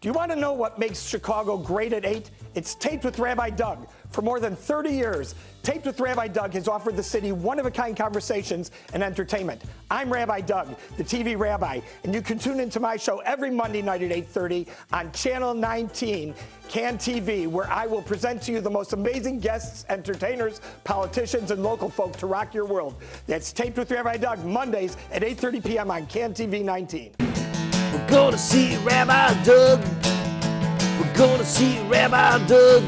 Do you want to know what makes Chicago great at 8? It's Taped with Rabbi Doug. For more than 30 years, Taped with Rabbi Doug has offered the city one-of-a-kind conversations and entertainment. I'm Rabbi Doug, the TV rabbi, and you can tune into my show every Monday night at 8:30 on Channel 19, CAN TV, where I will present to you the most amazing guests, entertainers, politicians, and local folk to rock your world. That's Taped with Rabbi Doug, Mondays at 8:30 p.m. on CAN TV 19. We're gonna see Rabbi Doug. We're gonna see Rabbi Doug.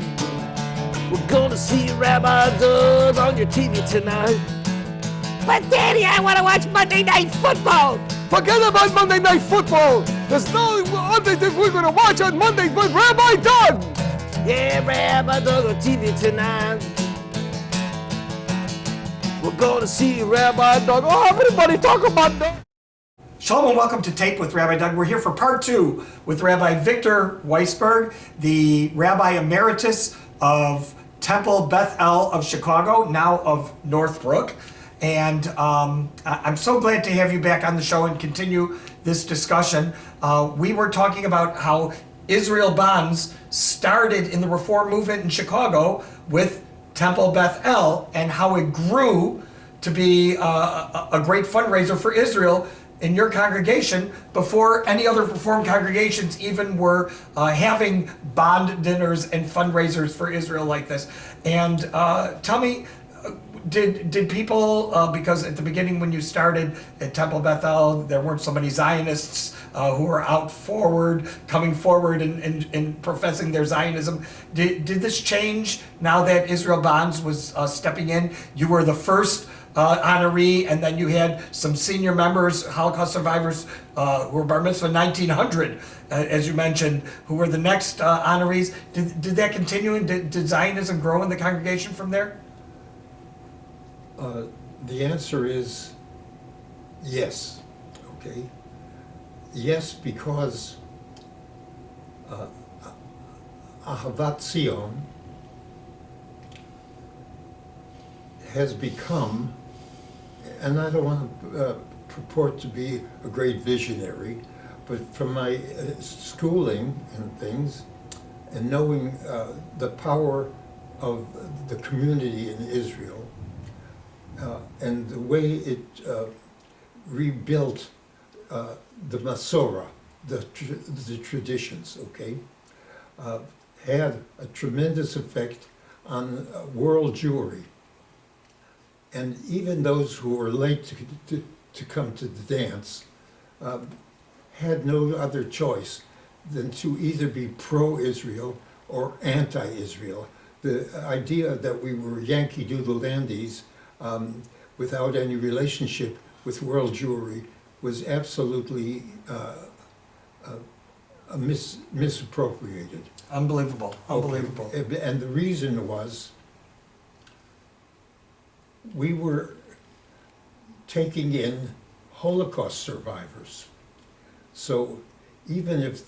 We're gonna see Rabbi Doug on your TV tonight. But Daddy, I wanna watch Monday Night Football. Forget about Monday Night Football. There's no other thing we're gonna watch on Monday but Rabbi Doug. Yeah, Rabbi Doug on TV tonight. We're gonna see Rabbi Doug. Oh, everybody talk about Doug. Shalom and welcome to Tape with Rabbi Doug. We're here for part 2 with Rabbi Victor Weissberg, the Rabbi Emeritus of Temple Beth-El of Chicago, now of Northbrook. And I'm so glad to have you back on the show and continue this discussion. We were talking about how Israel bonds started in the Reform movement in Chicago with Temple Beth-El and how it grew to be a great fundraiser for Israel in your congregation before any other Reformed congregations even were having bond dinners and fundraisers for Israel like this. And tell me, did people, because at the beginning when you started at Temple Beth-El, there weren't so many Zionists who were coming forward and professing their Zionism. Did this change now that Israel Bonds was stepping in? You were the first honoree, and then you had some senior members, Holocaust survivors, who were bar mitzvah 1900, as you mentioned, who were the next honorees. Did that continue, and did Zionism grow in the congregation from there? The answer is yes. Okay. Yes, because Ahavat Zion has become, and I don't want to purport to be a great visionary, but from my schooling and things, and knowing the power of the community in Israel, and the way it rebuilt the Masorah, the traditions, okay, had a tremendous effect on world Jewry. And even those who were late to come to the dance had no other choice than to either be pro-Israel or anti-Israel. The idea that we were Yankee Doodle dandies without any relationship with world Jewry was absolutely misappropriated. Unbelievable. Unbelievable. Okay. And the reason was we were taking in Holocaust survivors. So even if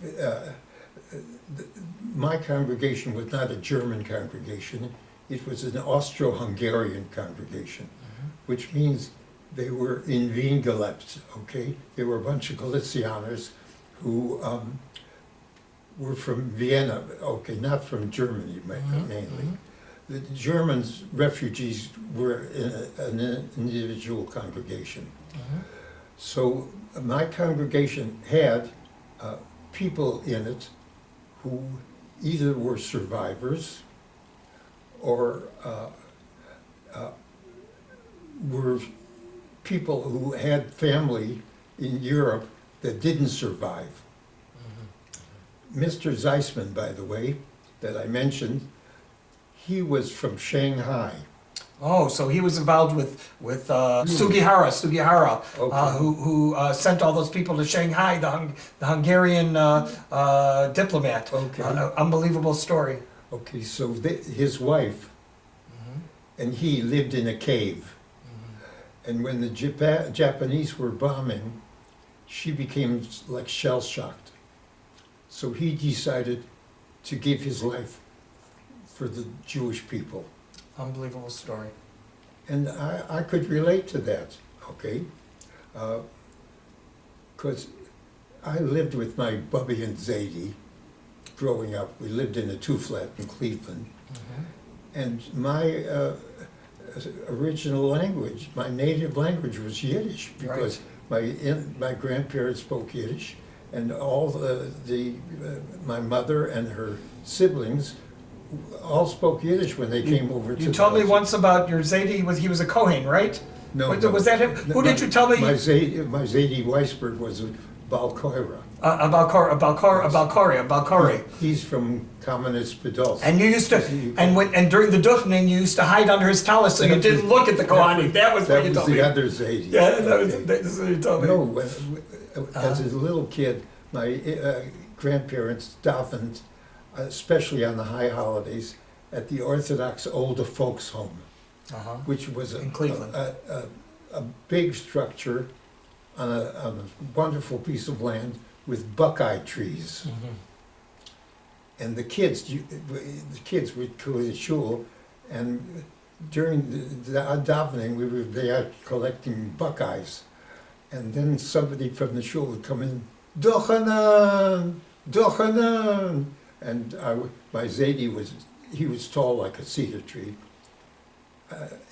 my congregation was not a German congregation, it was an Austro-Hungarian congregation, which means they were in Wien gelebt, okay? They were a bunch of Galicianers who were from Vienna, okay, not from Germany mainly. The Germans, refugees, were in an individual congregation. So my congregation had people in it who either were survivors or were people who had family in Europe that didn't survive. Mr. Zeisman, by the way, that I mentioned, he was from Shanghai. Oh, so he was involved with Sugihara, Okay. who sent all those people to Shanghai, the Hungarian diplomat. Okay. Unbelievable story. Okay, so his wife and he lived in a cave. And when the Japanese were bombing, she became like shell-shocked. So he decided to give his life for the Jewish people. Unbelievable story. And I could relate to that, okay? Because I lived with my Bubby and Zadie growing up. We lived in a two-flat in Cleveland. And my original language, my native language was Yiddish, because my grandparents spoke Yiddish, and all my mother and her siblings all spoke Yiddish when they came over to You told me house. once about your Zaidi, he was a Kohen, right? No, Was that him? Who did you tell me? My Zaidi Weissberg was a Balkoira. A Balkori. He's from Communist Podolsk. And you used to, and during the duchening, you used to hide under his talus so you didn't look at the Kohanim. That was what you told me. That was the other Zaidi. Yeah, that's what you told me. No, as a little kid, my grandparents davened, especially on the high holidays, at the Orthodox older folks' home, which was In Cleveland. a big structure on a wonderful piece of land with buckeye trees. And the kids would go to shul, and during the davening, we were there collecting buckeyes. And then somebody from the shul would come in, Dochanan, Dochanan. And my Zaidi he was tall like a cedar tree.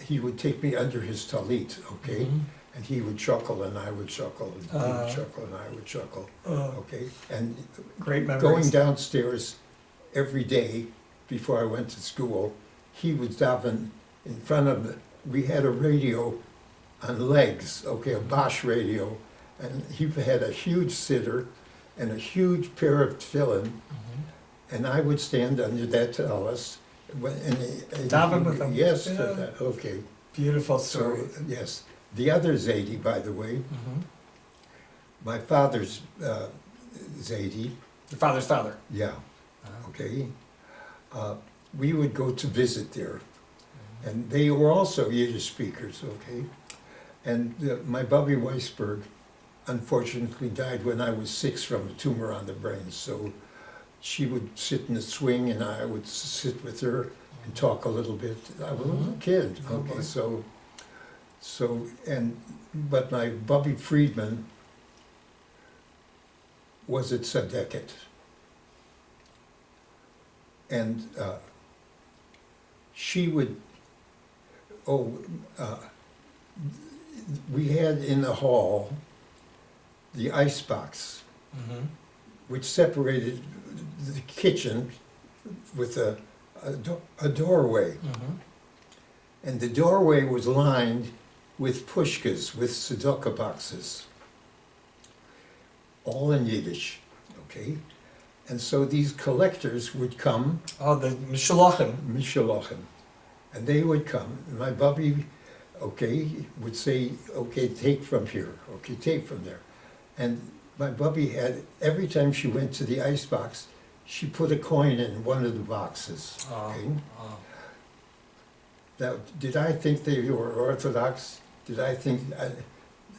He would take me under his talit, okay? And he would chuckle and I would chuckle, and he would chuckle and I would chuckle, okay? And Great memories. going downstairs every day before I went to school, he would daven in front of the, we had a radio on legs, okay, a Bosch radio, and he had a huge sitter and a huge pair of tefillin, and I would stand under that talus. Daven with him. Yes, Yeah. okay. Beautiful story. So, yes. The other Zaidi, by the way, my father's Zaidi, Your father's father. yeah, okay. We would go to visit there, and they were also Yiddish speakers, okay. And my Rabbi Weissberg, unfortunately, died when I was 6 from a tumor on the brain. So she would sit in the swing, and I would sit with her and talk a little bit. I was a little kid, okay. But my Bubby Friedman was at Sadeket. And she would, we had in the hall the icebox, which separated the kitchen with a doorway. And the doorway was lined with pushkas, with tzedakah boxes, all in Yiddish, okay? And so these collectors would come, Oh, the Mishloachim. Mishalochim, and they would come. And my Bubby, okay, would say, okay, take from here, okay, take from there. And my Bubby had, every time she went to the icebox, she put a coin in one of the boxes, okay? Now, did I think they were Orthodox? Did I think,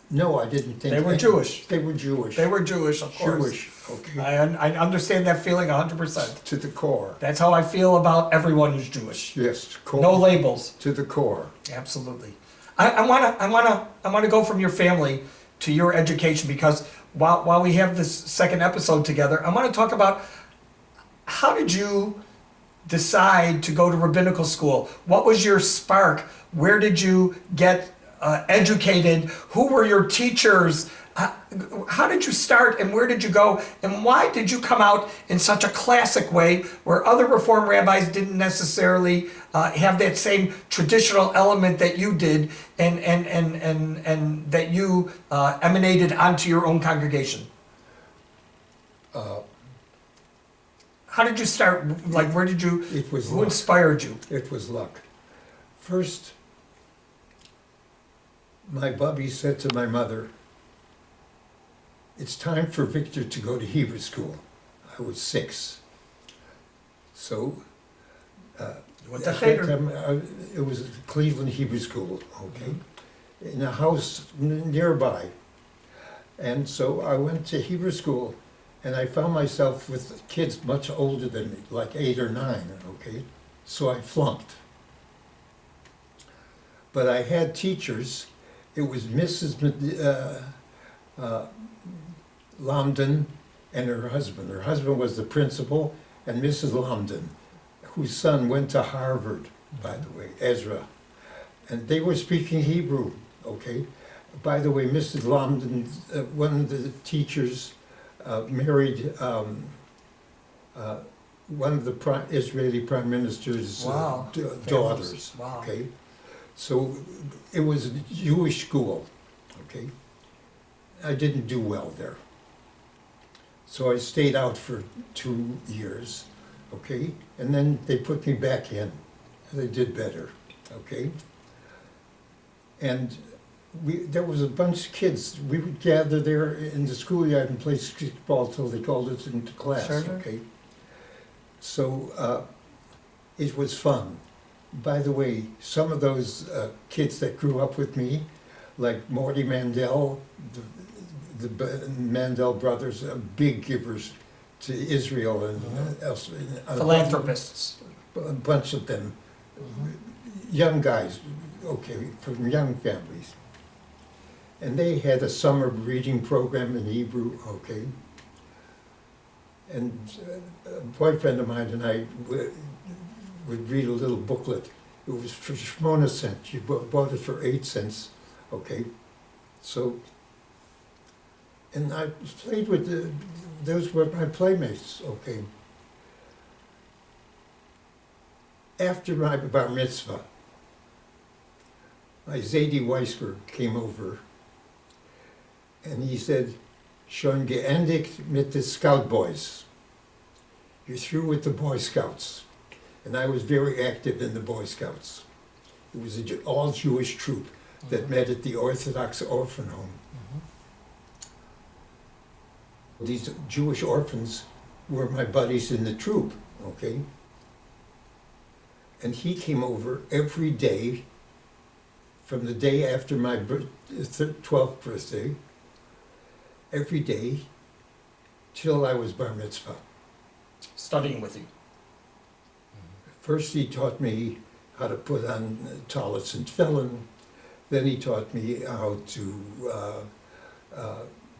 no, I didn't think. They were Jewish. They were Jewish. They were Jewish, of course. Jewish, okay, I understand that feeling 100%. to the core. That's how I feel about everyone who's Jewish. Yes, core. No labels. To the core. Absolutely. I wanna go from your family to your education, because while we have this second episode together, I want to talk about how did you decide to go to rabbinical school? What was your spark? Where did you get educated? Who were your teachers? How did you start, and where did you go? And why did you come out in such a classic way where other Reform rabbis didn't necessarily have that same traditional element that you did, and that you emanated onto your own congregation? How did you start? Like, where did you, It was who luck. inspired you? It was luck. First, my Bubby said to my mother, it's time for Victor to go to Hebrew school. I was 6. So, What the at that cheder? time, it was Cleveland Hebrew School, okay, in a house nearby. And so I went to Hebrew school, and I found myself with kids much older than me, like 8 or 9, okay? So I flunked. But I had teachers. It was Mrs. Lambden and her husband. Her husband was the principal, and Mrs. Lomden, whose son went to Harvard, by the way, Ezra. And they were speaking Hebrew, okay? By the way, Mrs. Lomden, one of the teachers, married one of the Israeli Prime Minister's Wow. daughters, Wow. okay? So it was a Jewish school, okay? I didn't do well there. So I stayed out for 2 years, okay? And then they put me back in. They did better, okay? And there was a bunch of kids. We would gather there in the schoolyard and play kickball till they called us into class, Sure. okay? So it was fun. By the way, some of those kids that grew up with me, like Morty Mandel, the Mandel brothers, are big givers to Israel and else. Philanthropists. A bunch of them, young guys, okay, from young families. And they had a summer reading program in Hebrew, okay. And a boyfriend of mine and I would read a little booklet. It was for 8 cents. You bought it for 8 cents, okay. So, and I played with those were my playmates, okay. After my bar mitzvah, my Rabbi Weissberg came over and he said, "Schon geendigt mit the Scout Boys." You're through with the Boy Scouts. And I was very active in the Boy Scouts. It was an all-Jewish troop that met at the Orthodox Orphan Home. These Jewish orphans were my buddies in the troop, okay? And he came over every day from the day after my 12th birthday, every day till I was bar mitzvah. Studying with you. First he taught me how to put on tallis and tefillin, then he taught me how to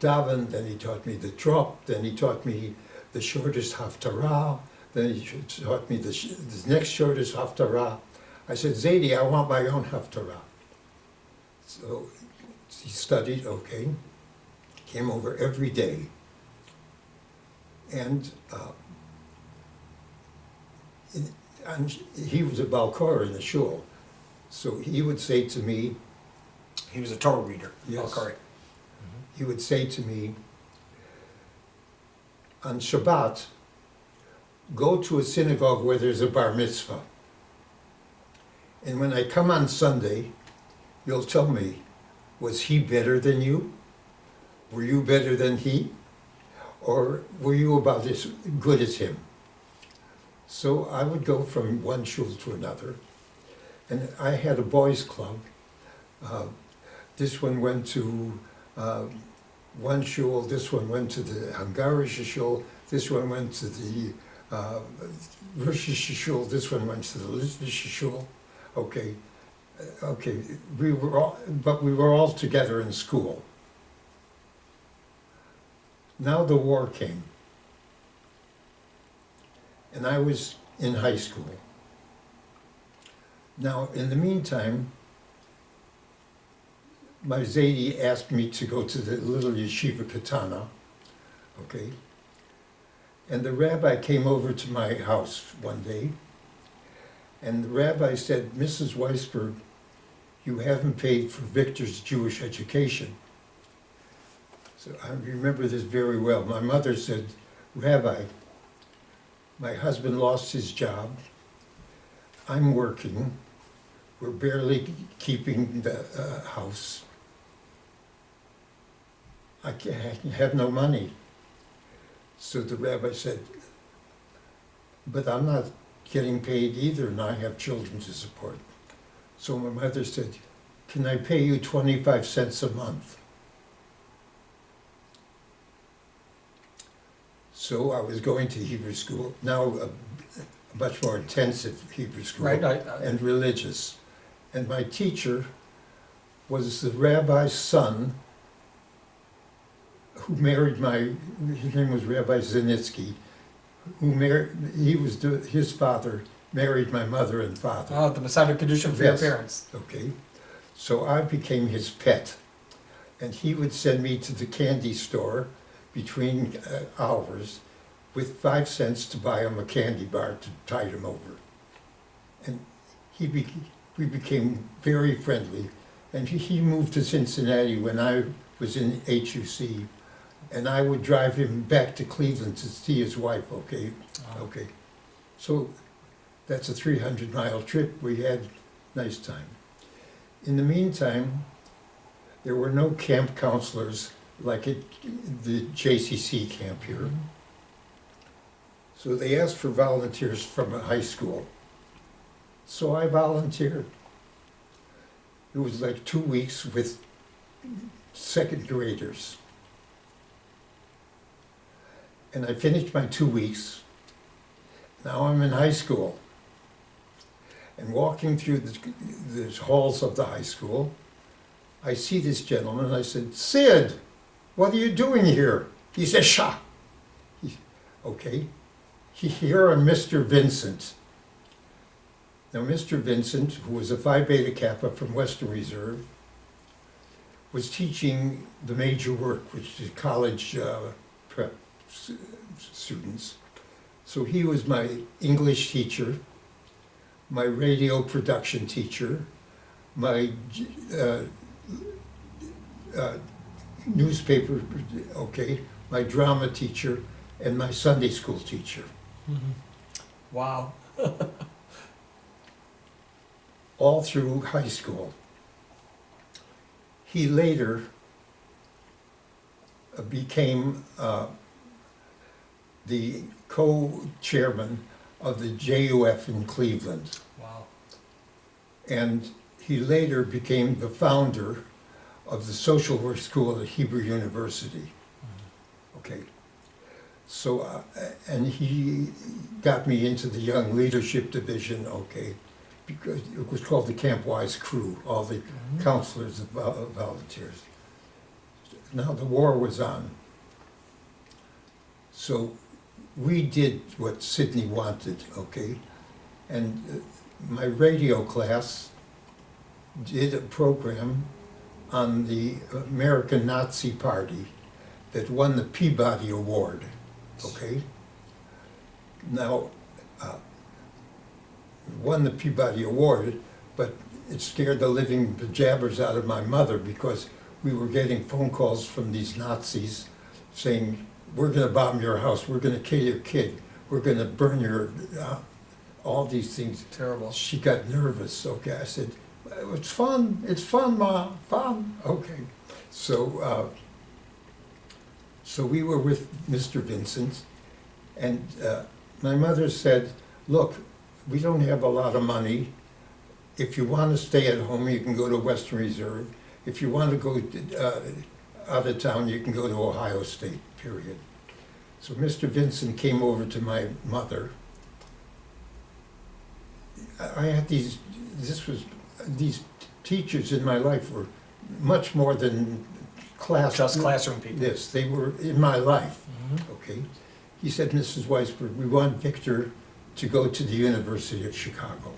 daven, then he taught me the trop, then he taught me the shortest haftarah, then he taught me the next shortest haftarah. I said, "Zadie, I want my own haftarah." So he studied, okay, came over every day. And he was a balkor in the shul. So he would say to me, He was a Torah reader. Yes. Oh, correct. he would say to me, on Shabbat, go to a synagogue where there's a bar mitzvah. And when I come on Sunday, you'll tell me, was he better than you? Were you better than he? Or were you about as good as him? So I would go from one shul to another. And I had a boys' club. This one went to one shul, this one went to the Hungarian shul, this one went to the Russian shul, this one went to the Litvish shul. Okay, okay, we were all together in school. Now the war came, and I was in high school. Now, in the meantime, my Zadie asked me to go to the little yeshiva katana, okay? And the rabbi came over to my house one day, and the rabbi said, "Mrs. Weissberg, you haven't paid for Victor's Jewish education." So I remember this very well. My mother said, "Rabbi, my husband lost his job. I'm working. We're barely keeping the house. I have no money." So the rabbi said, "But I'm not getting paid either, and I have children to support." So my mother said, "Can I pay you 25 cents a month?" So I was going to Hebrew school, now a much more intensive Hebrew school, Right, and religious. And my teacher was the rabbi's son who married his name was Rabbi Zinitsky, his father married my mother and father. Oh, the Messiah Kedushin for Yes. your parents. Okay, so I became his pet, and he would send me to the candy store between hours with 5 cents to buy him a candy bar to tide him over. And we became very friendly, and he moved to Cincinnati when I was in HUC, and I would drive him back to Cleveland to see his wife, okay? Okay, so that's a 300-mile trip. We had a nice time. In the meantime, there were no camp counselors like at the JCC camp here. So they asked for volunteers from a high school. So I volunteered. It was like 2 weeks with second graders. And I finished my 2 weeks. Now I'm in high school. And walking through the halls of the high school, I see this gentleman. I said, "Sid, what are you doing here?" He said, "Shah." Okay. Here I'm Mr. Vincent. Now, Mr. Vincent, who was a Phi Beta Kappa from Western Reserve, was teaching the major work, which is college prep students. So he was my English teacher, my radio production teacher, my newspaper, okay, my drama teacher, and my Sunday school teacher. Wow. All through high school. He later became the co-chairman of the JUF in Cleveland. Wow. And he later became the founder of the social work school at Hebrew University. Okay. So, and he got me into the young leadership division, okay, because it was called the Camp Wise Crew, all the counselors and volunteers. Now the war was on. So we did what Sydney wanted, okay? And my radio class did a program on the American Nazi Party that won the Peabody Award, okay? Now, won the Peabody Award, but it scared the living jabbers out of my mother because we were getting phone calls from these Nazis saying, "We're going to bomb your house, we're going to kill your kid, we're going to burn your," all these things. Terrible. She got nervous, okay? I said, it's fun, Ma, fun, okay. So, so we were with Mr. Vincent, and my mother said, "Look, we don't have a lot of money. If you want to stay at home, you can go to Western Reserve. If you want to go out of town, you can go to Ohio State, period." So Mr. Vincent came over to my mother. I had these teachers in my life were much more than Just classroom people. Yes, they were in my life, okay? He said, "Mrs. Weissberg, we want Victor to go to the University of Chicago."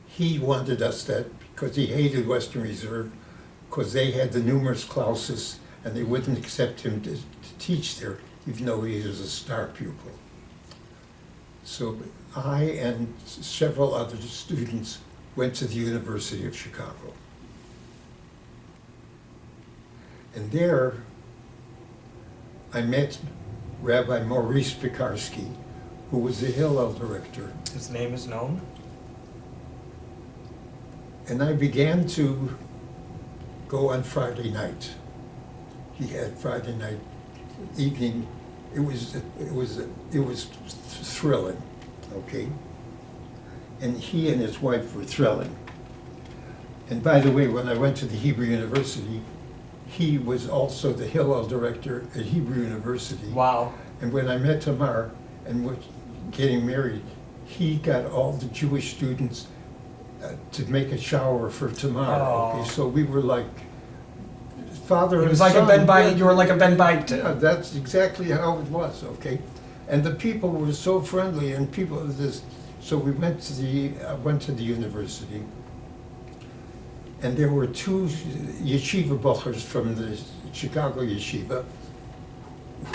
He wanted us that because he hated Western Reserve, because they had the numerus clausus and they wouldn't accept him to teach there, even though he was a star pupil. So I and several other students went to the University of Chicago. And there I met Rabbi Maurice Pekarsky, who was the Hillel director. His name is known. And I began to go on Friday night. He had Friday night evening. It was thrilling, okay? And he and his wife were thrilling. And by the way, when I went to the Hebrew University, he was also the Hillel director at Hebrew University. Wow. And when I met Tamar and was getting married, he got all the Jewish students to make a shower for Tamar. Oh. Okay, so we were like father It and was like son. a Ben Bite. You were like a Ben Bite. Yeah, that's exactly how it was. Okay, And the people were so friendly, and people this. So we went to the university, and there were two yeshiva bochers from the Chicago yeshiva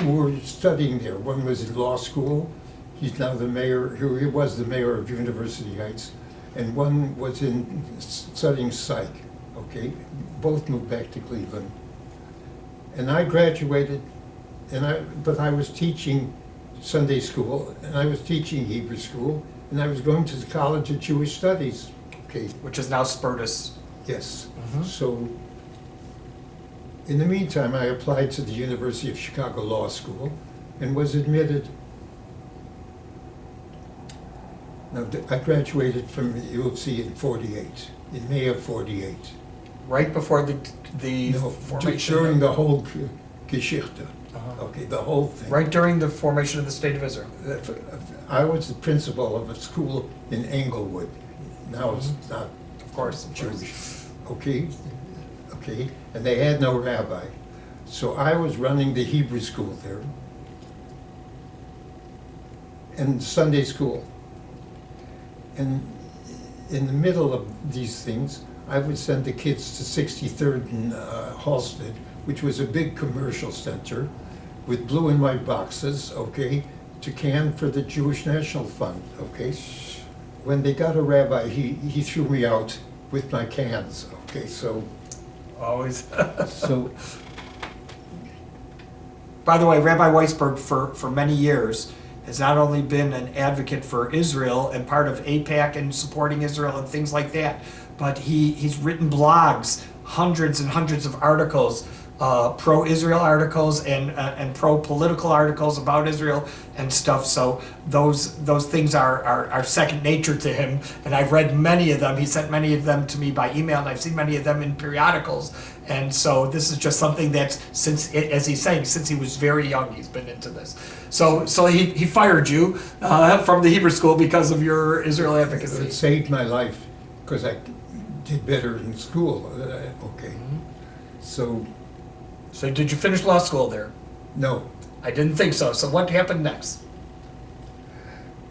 who were studying there. One was in law school. He's now the mayor. He was the mayor of University Heights, and one was studying psych. Okay, both moved back to Cleveland, and I graduated, but I was teaching Sunday school, and I was teaching Hebrew school, and I was going to the College of Jewish Studies. Okay, Which is now Spertus. yes. So, in the meantime, I applied to the University of Chicago Law School and was admitted. Now, I graduated from the U of C in '48, in May of '48. Right before the No, formation. during the whole Geschichte. Okay, the whole thing. Right during the formation of the State of Israel. I was the principal of a school in Englewood. Now it's not Of course. Jewish. Okay, okay, and they had no rabbi. So I was running the Hebrew school there and Sunday school. And in the middle of these things, I would send the kids to 63rd and Halsted, which was a big commercial center with blue and white boxes, okay, to can for the Jewish National Fund, okay? When they got a rabbi, he threw me out with my cans, okay, so. Always. So, By the way, Rabbi Weissberg for many years has not only been an advocate for Israel and part of AIPAC and supporting Israel and things like that, but he's written blogs, hundreds and hundreds of articles, pro-Israel articles and pro-political articles about Israel and stuff. So those things are second nature to him, and I've read many of them. He sent many of them to me by email, and I've seen many of them in periodicals. And so this is just something that's, since, as he's saying, since he was very young, he's been into this. So he fired you from the Hebrew school because of your Israel advocacy. it saved my life because I did better in school, okay. So did you finish law school there? No, I didn't think so. So what happened next?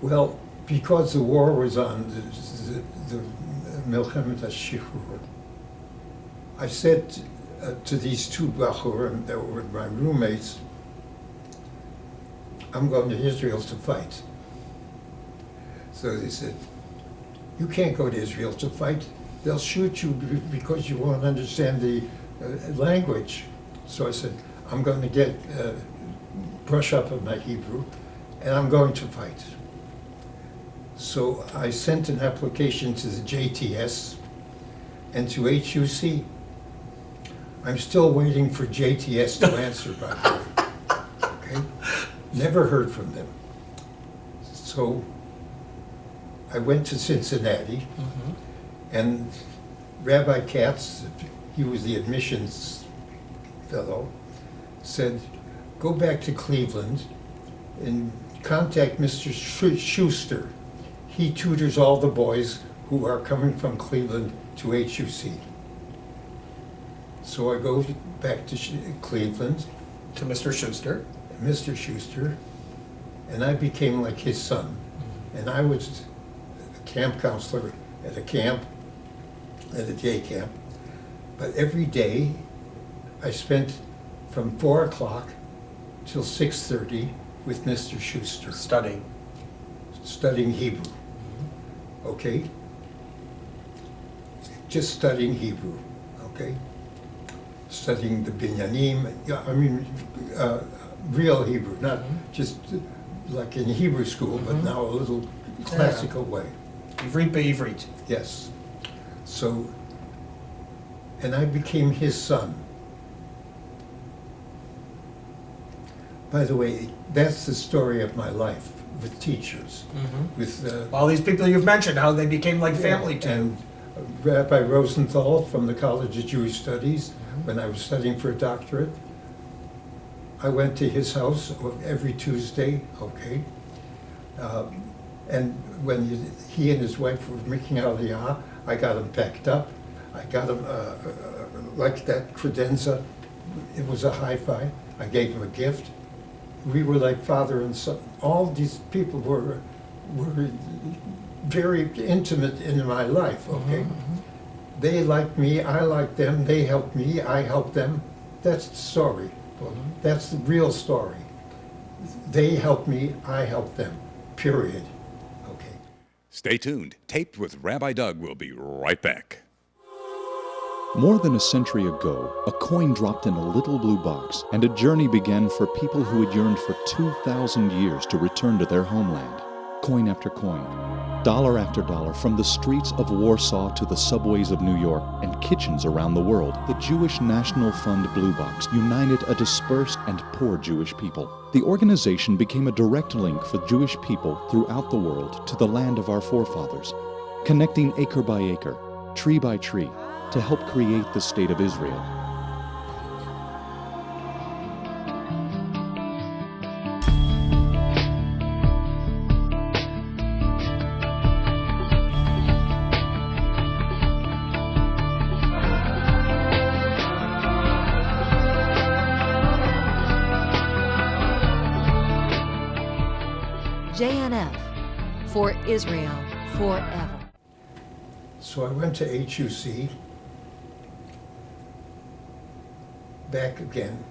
well, because the war was on, the Milchemet HaShichrur, I said to these two Bachurim that were my roommates, I'm going to Israel to fight. So they said, you can't go to Israel to fight. They'll shoot you because you won't understand the language. So I said, I'm going to get brush up on my Hebrew, and I'm going to fight. So I sent an application to the JTS and to HUC. I'm still waiting for JTS to answer, by the way. Okay? Never heard from them. So I went to Cincinnati, and Rabbi Katz, he was the admissions fellow, said, go back to Cleveland and contact Mr. Schuster. He tutors all the boys who are coming from Cleveland to HUC. So I go back to Cleveland, To Mr. Schuster. Mr. Schuster, and I became like his son. And I was a camp counselor at a camp, at a day camp. But every day I spent from 4 o'clock till 6:30 with Mr. Schuster, studying Hebrew. Okay? Just studying Hebrew, okay? Studying the Binyanim, real Hebrew, not just like in Hebrew school, but now a little classical way. Ivrit be'ivrit. Yes. So, and I became his son. By the way, that's the story of my life with teachers, with All these people you've mentioned, how they became like family to you. and Rabbi Rosenthal from the College of Jewish Studies, when I was studying for a doctorate. I went to his house every Tuesday, okay? And when he and his wife were making Aliyah, I got him packed up. I got him, like that credenza, it was a hi-fi. I gave him a gift. we were like father and son. All these people were very intimate in my life, okay? They liked me, I liked them, they helped me, I helped them. That's the story. That's the real story. They helped me, I helped them, period. Okay. Stay tuned. Taped with Rabbi Doug will be right back. More than a century ago, a coin dropped in a little blue box, and a journey began for people who had yearned for 2,000 years to return to their homeland. Coin after coin, dollar after dollar, from the streets of Warsaw to the subways of New York and kitchens around the world, the Jewish National Fund Blue Box united a dispersed and poor Jewish people. The organization became a direct link for Jewish people throughout the world to the land of our forefathers, connecting acre by acre, tree by tree, to help create the State of Israel. JNF, for Israel forever. So I went to HUC, back again,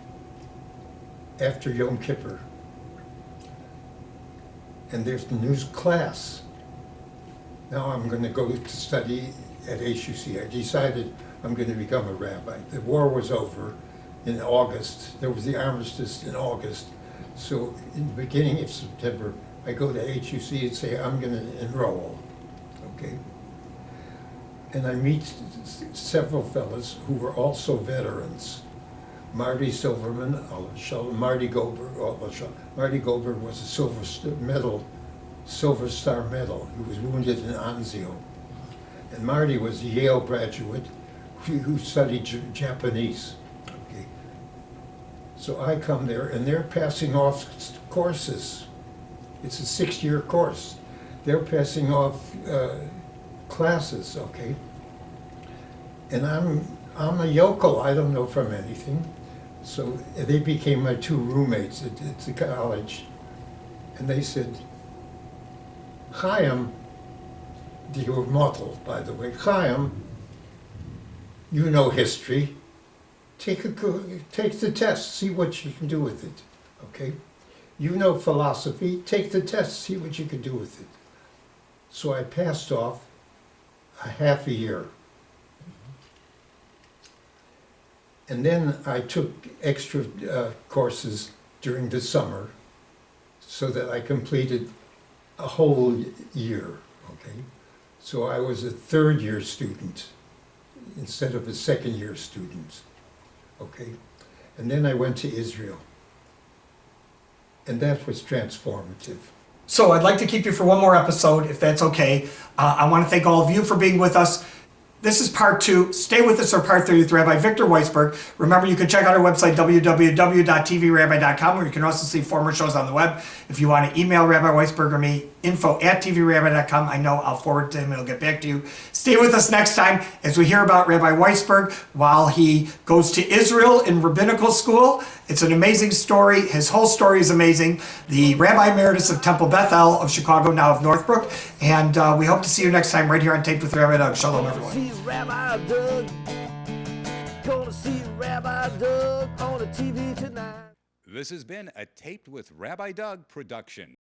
after Yom Kippur. And there's the new class. Now I'm going to go to study at HUC. I decided I'm going to become a rabbi. The war was over in August. There was the armistice in August. So in the beginning of September, I go to HUC and say, I'm going to enroll, okay? And I meet several fellows who were also veterans. Marty Silverman, Marty Goldberg, Marty Goldberg was a Silver Star Medal. He was wounded in Anzio. And Marty was a Yale graduate who studied Japanese, okay? So I come there and they're passing off courses. It's a 6-year course. They're passing off classes, okay? And I'm a yokel, I don't know from anything. So they became my 2 roommates at the college. And they said, Chaim, they were Mottel, by the way, Chaim, you know history. Take the test, see what you can do with it, okay? You know philosophy, take the test, see what you can do with it. So I passed off a half a year. And then I took extra courses during the summer so that I completed a whole year, okay? So I was a 3rd-year student instead of a 2nd-year student, okay? And then I went to Israel. And that was transformative. So I'd like to keep you for one more episode, if that's okay. I want to thank all of you for being with us. This is part 2. Stay with us for part 3 with Rabbi Victor Weissberg. Remember, you can check out our website, www.tvrabbi.com, where you can also see former shows on the web. If you want to email Rabbi Weissberg or me, info@tvrabbi.com. I know I'll forward to him and he'll get back to you. Stay with us next time as we hear about Rabbi Weissberg while he goes to Israel in rabbinical school. It's an amazing story. His whole story is amazing. The Rabbi Emeritus of Temple Beth-El of Chicago, now of Northbrook. And we hope to see you next time right here on Taped with Rabbi Doug. Shalom, everyone. See Rabbi Doug. Gonna see Rabbi Doug on the TV tonight. This has been a Taped with Rabbi Doug production.